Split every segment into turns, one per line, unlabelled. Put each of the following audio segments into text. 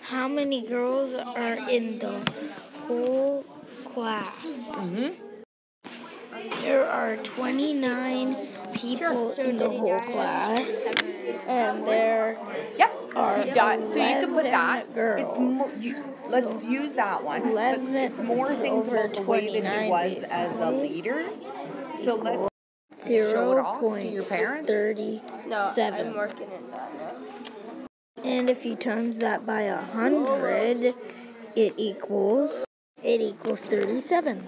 How many girls are in the whole class? There are 29 people in the whole class, and there are 11
so you can put that.
girls.
Let's use that one.
11
but it's more things
over
about the way that he
29
was as a leader. So let's show it off to your parents.
0.37.
No, I'm working in that.
And if you times that by 100, it equals 37.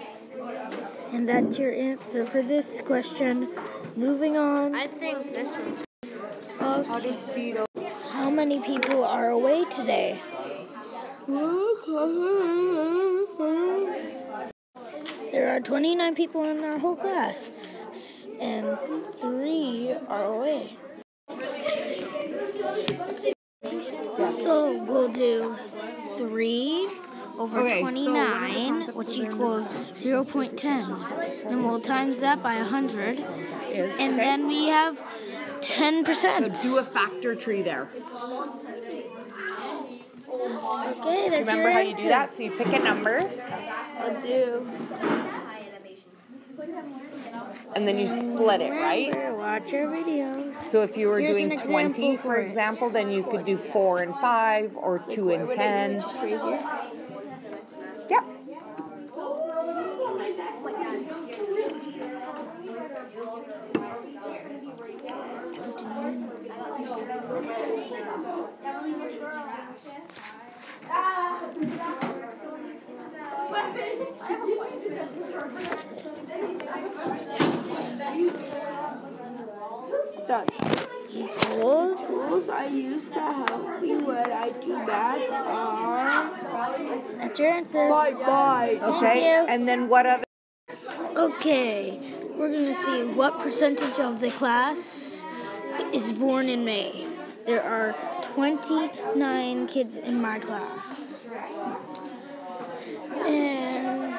And that's your answer for this question. Moving on.
I think this one's
How many people are away today? There are 29 people in our whole class, and 3 are away. So we'll do 3 over 29, which equals 0.10. Then we'll times that by 100, and then we have 10%.
So do a factor tree there.
Okay, that's
Remember
your
how
answer.
you do that? So you pick a number,
I do.
and then you split it, right?
Remember, watch our videos.
So if you were
Here's
doing
an
20,
example
for
for it.
example, then you could do 4 and 5 or 2 and 10. Yep.
Done.
Equals.
I used to help you when I do math are...
That's your answer.
Bye.
Okay.
you.
And then what other?
Okay, we're going to see what percentage of the class is born in May. There are 29 kids in my class. And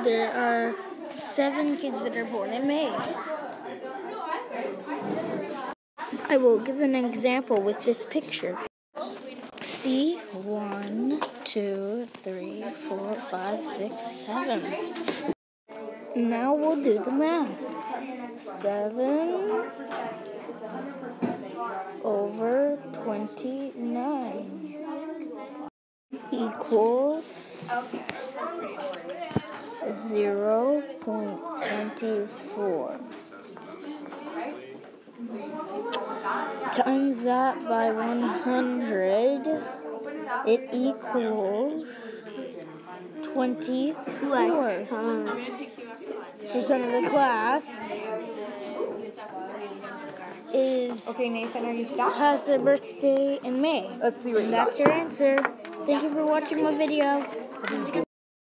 there are 7 kids that are born in May. I will give an example with this picture. See? 1, 2, 3, 4, 5, 6, 7. Now we'll do the math. 7 over 29 equals 0.24. Times that by 100, it equals 24. Percent of the class is
Okay, Nathan, are you stopped?
has their birthday in May.
Let's see what you
And that's your answer. Thank you for watching my video.